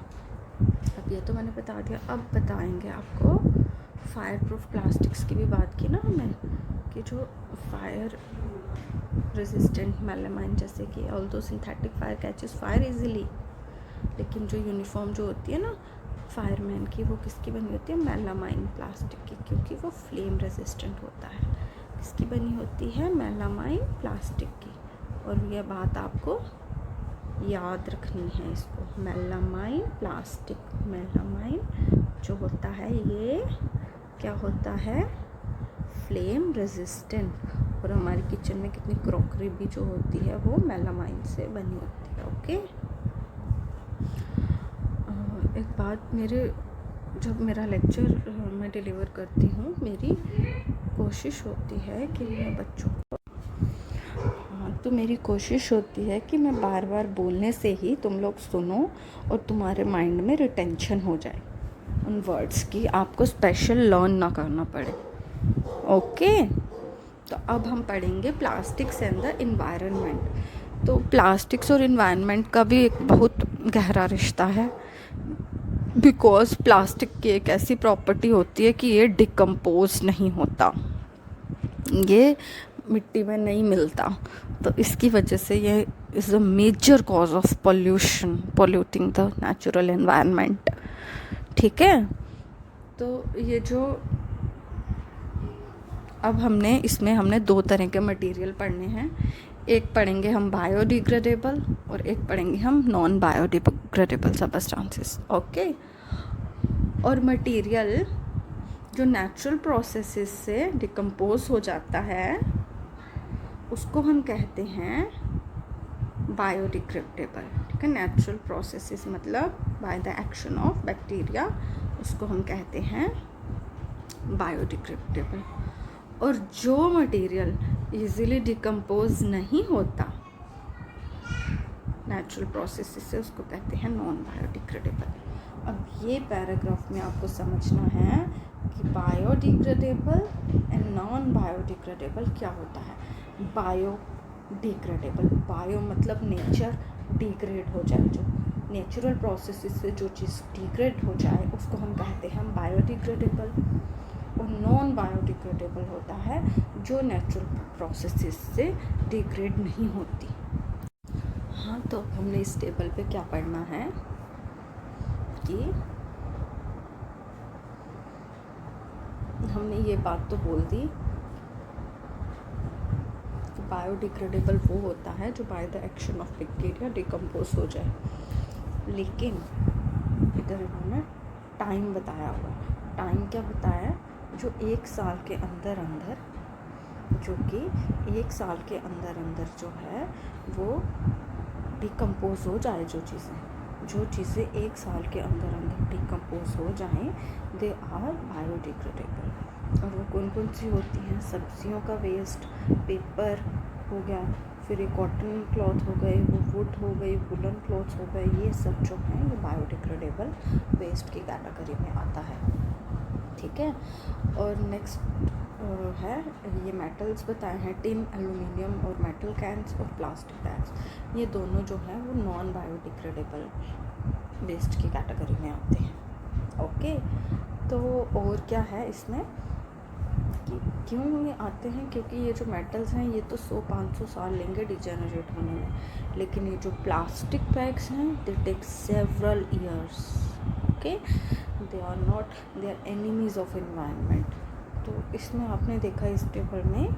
अब ये तो मैंने बता दिया। अब बताएंगे आपको फायर प्रूफ प्लास्टिक्स की भी बात की ना हमने, कि जो फायर रेजिस्टेंट मेलामाइन, जैसे कि although synthetic fire catches fire easily, लेकिन जो यूनिफॉर्म जो होती है ना फायरमैन की, वो किसकी बनी होती है? मेलामाइन प्लास्टिक की, क्योंकि वो फ्लेम रेजिस्टेंट होता है। किसकी बनी होती है? मेलामाइन प्लास्टिक की। और ये बात आपको याद रखनी है इसको, मेलामाइन प्लास्टिक। मेलामाइन जो होता है ये क्या होता है? Flame resistant. और हमारी किचन में कितनी क्रॉकरी भी जो होती है वो मेलामाइन से बनी होती है। ओके, एक बात, जब मेरा लेक्चर मैं डिलीवर करती हूँ, मेरी कोशिश होती है कि मैं बच्चों को, तो मेरी कोशिश होती है कि मैं बार बार बोलने से ही तुम लोग सुनो और तुम्हारे माइंड में रिटेंशन हो जाए उन वर्ड्स की, आपको स्पेशल लर्न ना करना पड़े। ओके, तो अब हम पढ़ेंगे प्लास्टिक्स एंड द इन्वायरमेंट। तो प्लास्टिक्स और इन्वायरमेंट का भी एक बहुत गहरा रिश्ता है। बिकॉज प्लास्टिक की एक ऐसी प्रॉपर्टी होती है कि ये डिकम्पोज नहीं होता, ये मिट्टी में नहीं मिलता। तो इसकी वजह से ये is a major cause of pollution, polluting the natural environment. ठीक है, तो ये जो अब हमने दो तरह के मटेरियल पढ़ने हैं। एक पढ़ेंगे हम बायोडिग्रेडेबल और एक पढ़ेंगे हम नॉन बायोडिग्रेडेबल सबस्टांसेस। ओके, और मटेरियल जो नेचुरल प्रोसेसेस से डिकम्पोज हो जाता है उसको हम कहते हैं बायोडिग्रेडेबल। ठीक है, नेचुरल प्रोसेसेस मतलब by the action of bacteria, उसको हम कहते हैं बायोडिग्रेडेबल। और जो मटेरियल इजीली डिकम्पोज नहीं होता नेचुरल प्रोसेसेस से, उसको कहते हैं नॉन बायोडिग्रेडेबल। अब ये पैराग्राफ में आपको समझना है कि बायोडिग्रेडेबल एंड नॉन बायोडिग्रेडेबल क्या होता है। बायोडिग्रेडेबल, बायो मतलब नेचर, डिग्रेड हो जाए, जो नेचुरल प्रोसेसेस से जो चीज़ डिग्रेड हो जाए उसको हम कहते हैं बायोडिग्रेडेबल। और नॉन बायोडिग्रेडेबल होता है जो नेचुरल प्रोसेसेस से डिग्रेड नहीं होती। हाँ, तो हमने इस टेबल पे क्या पढ़ना है कि हमने ये बात तो बोल दी कि बायोडिग्रेडेबल वो होता है जो by the action of bacteria decompose हो जाए, लेकिन इधर इन्होंने टाइम बताया हुआ है। टाइम क्या बताया? जो 1 साल के अंदर अंदर, जो कि 1 साल के अंदर अंदर जो है वो डिकम्पोज हो जाए जो चीज़ें, जो चीज़ें 1 साल के अंदर अंदर डिकम्पोज हो जाएं, दे आर बायोडिग्रेडेबल। और वो कौन कौन सी होती हैं? सब्जियों का वेस्ट, पेपर हो गया, फिर ये कॉटन क्लॉथ हो गए, वो वुड हो गई, वुलन क्लॉथ्स हो गए, ये सब जो हैं ये बायोडिग्रेडेबल वेस्ट की कैटेगरी में आता है। ठीक है। और नेक्स्ट है ये मेटल्स बताए हैं, टिन, एल्युमिनियम और मेटल कैंस और प्लास्टिक बैग्स, ये दोनों जो हैं वो नॉन बायोडिग्रेडेबल वेस्ट की कैटेगरी में आते हैं। ओके, तो और क्या है इसमें कि क्यों ये आते हैं? क्योंकि ये जो मेटल्स हैं ये तो 100-500 साल लेंगे डिजेनरेट होने में, लेकिन ये जो प्लास्टिक बैग्स हैं they take several years. Okay, they are enemies of environment. तो इसमें आपने देखा इस टेबल में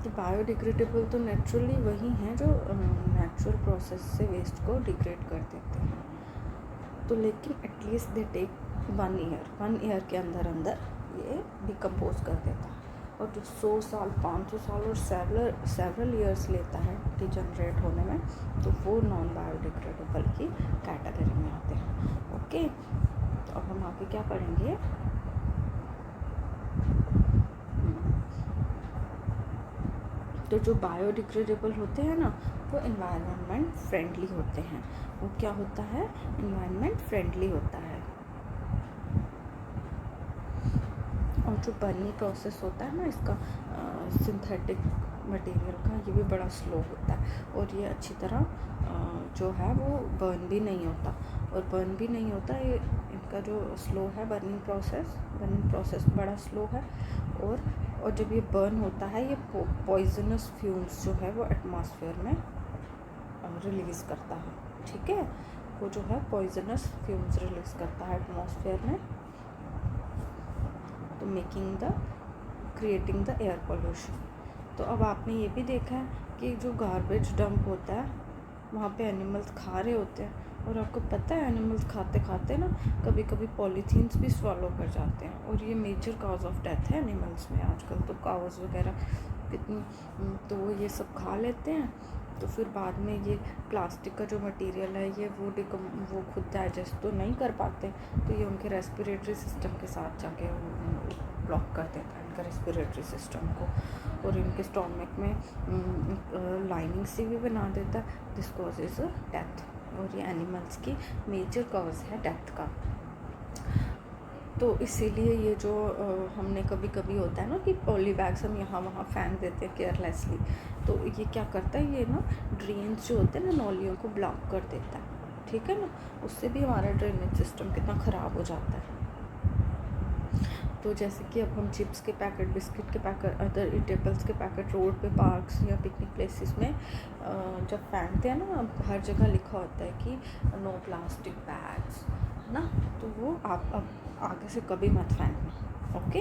कि बायोडिग्रेडेबल तो नेचुरली वही हैं जो नेचुरल प्रोसेस से वेस्ट को डिग्रेड कर देते हैं, तो लेकिन एटलीस्ट दे टेक 1 ईयर के अंदर अंदर ये डिकम्पोज कर देता है। और जो 100 साल, 500 साल और सेवरल ईयर्स लेता है डिजनरेट होने में, तो वो नॉन बायोडिग्रेडेबल की कैटेगरी में आते हैं। ओके, तो अब हम आगे क्या पढ़ेंगे? तो जो बायोडिग्रेडेबल होते हैं ना वो एनवायरनमेंट फ्रेंडली होते हैं। वो क्या होता है? एनवायरनमेंट फ्रेंडली होता है। और जो बर्निंग प्रोसेस होता है ना इसका सिंथेटिक मटेरियल का, ये भी बड़ा स्लो होता है और ये अच्छी तरह जो है वो बर्न भी नहीं होता। ये इनका जो स्लो है बर्निंग प्रोसेस बड़ा स्लो है। और जब ये बर्न होता है ये पॉइजनस फ्यूम्स जो है वो एटमॉस्फेयर में रिलीज़ करता है। ठीक है, वो जो है पॉइजनस फ्यूम्स रिलीज़ करता है एटमॉस्फेयर में, तो क्रिएटिंग द एयर पोल्यूशन। तो अब आपने ये भी देखा है कि जो गार्बेज डंप होता है वहाँ पे एनिमल्स खा रहे होते हैं, और आपको पता है एनिमल्स खाते खाते ना कभी कभी पॉलीथीन्स भी स्वॉलो कर जाते हैं, और ये मेजर कॉज ऑफ डेथ है एनिमल्स में आजकल। तो काउज वगैरह कितनी, तो वो ये सब खा लेते हैं, तो फिर बाद में ये प्लास्टिक का जो मटेरियल है ये वो खुद डाइजेस्ट तो नहीं कर पाते, तो ये उनके रेस्पिरेटरी सिस्टम के साथ जाके ब्लॉक कर देता है इनका रेस्पिरेटरी सिस्टम को, और इनके स्टोमक में लाइनिंग सी भी बना देता है। दिस कॉजेज डेथ, और ये एनिमल्स की मेजर कॉज है डेथ का। तो इसीलिए ये जो हमने कभी कभी होता है ना कि पॉली बैग्स हम यहाँ वहाँ फेंक देते हैं केयरलेसली, तो ये क्या करता है, ये ना ड्रेन्स जो होते हैं ना नौलियों को ब्लॉक कर देता है। ठीक है ना, उससे भी हमारा ड्रेनेज सिस्टम कितना ख़राब हो जाता है। तो जैसे कि अब हम चिप्स के पैकेट, बिस्किट के पैकेट, अदर ईटेबल्स के पैकेट रोड पे, पार्क्स या पिकनिक प्लेसेस में जब फेंकते हैं ना, अब हर जगह लिखा होता है कि नो प्लास्टिक बैग्स ना, तो वो आप अब आगे से कभी मत फेंकना। ओके,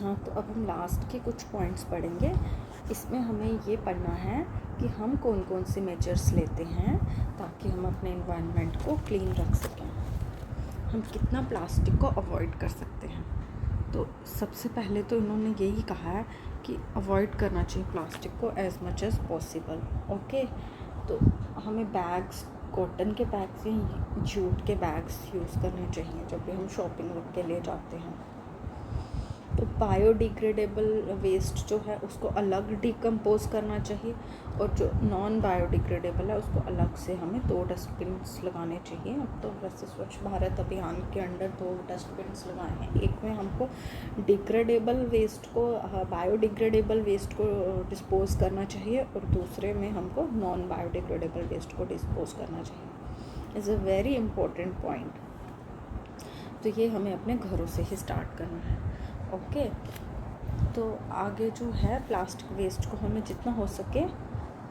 हाँ, तो अब हम लास्ट के कुछ पॉइंट्स पढ़ेंगे। इसमें हमें ये पढ़ना है कि हम कौन कौन से मेजर्स लेते हैं ताकि हम अपने एनवायरनमेंट को क्लीन रख सकें, हम कितना प्लास्टिक को अवॉइड कर सकते हैं। तो सबसे पहले तो इन्होंने यही कहा है कि अवॉइड करना चाहिए प्लास्टिक को as much as possible. Okay, तो हमें बैग्स, कॉटन के बैग्स या जूट के बैग्स यूज़ करने चाहिए जब भी हम शॉपिंग के लिए जाते हैं। तो बायोडिग्रेडेबल वेस्ट जो है उसको अलग डिकम्पोज करना चाहिए, और जो नॉन बायोडिग्रेडेबल है उसको अलग से हमें 2 डस्टबिन्स लगाने चाहिए। अब तो वैसे स्वच्छ भारत अभियान के अंडर 2 डस्टबिन्स लगाए हैं, एक में हमको डिग्रेडेबल वेस्ट को, बायोडिग्रेडेबल वेस्ट को डिस्पोज करना चाहिए, और दूसरे में हमको नॉन बायोडिग्रेडेबल वेस्ट को डिस्पोज करना चाहिए। Is a very important point. तो ये हमें अपने घरों से ही स्टार्ट करना है। ओके, तो आगे जो है प्लास्टिक वेस्ट को हमें जितना हो सके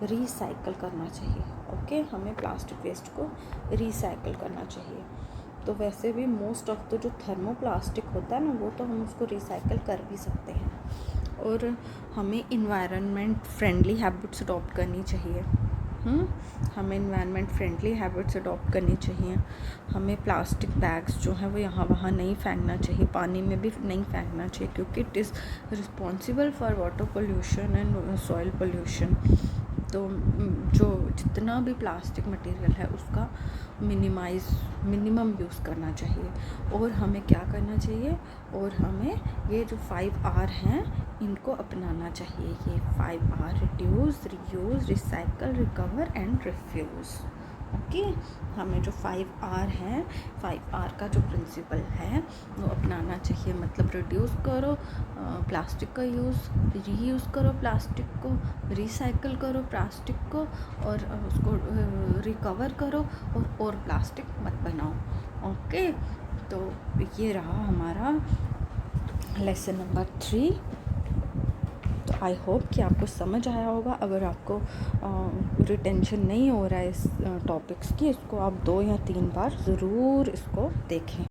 रिसाइकल करना चाहिए। ओके, हमें प्लास्टिक वेस्ट को रिसाइकल करना चाहिए। तो वैसे भी मोस्ट ऑफ द जो थर्मोप्लास्टिक होता है ना वो तो हम उसको रिसाइकल कर भी सकते हैं, और हमें इन्वायरमेंट फ्रेंडली हैबिट्स अडॉप्ट करनी चाहिए। हमें इन्वायरमेंट फ्रेंडली हैबिट्स अडॉप्ट करनी चाहिए। हमें प्लास्टिक बैग्स जो हैं वो यहाँ वहाँ नहीं फेंकना चाहिए, पानी में भी नहीं फेंकना चाहिए, क्योंकि it is responsible for water pollution and soil pollution. तो जो जितना भी प्लास्टिक मटेरियल है उसका मिनिमम यूज़ करना चाहिए। और हमें क्या करना चाहिए, और हमें ये जो 5R हैं इनको अपनाना चाहिए। ये 5R, reduce, reuse, recycle, recover and refuse. Okay, हमें जो 5R हैं, 5R का जो प्रिंसिपल है वो अपनाना चाहिए। मतलब रिड्यूस करो प्लास्टिक का यूज़, रीयूज़ करो प्लास्टिक को, रिसाइकल करो प्लास्टिक को, और उसको रिकवर करो, और प्लास्टिक मत बनाओ। ओके, तो ये रहा हमारा लेसन नंबर 3। तो आई होप कि आपको समझ आया होगा। अगर आपको रिटेंशन नहीं हो रहा है इस टॉपिक्स की, इसको आप 2 या 3 बार ज़रूर इसको देखें।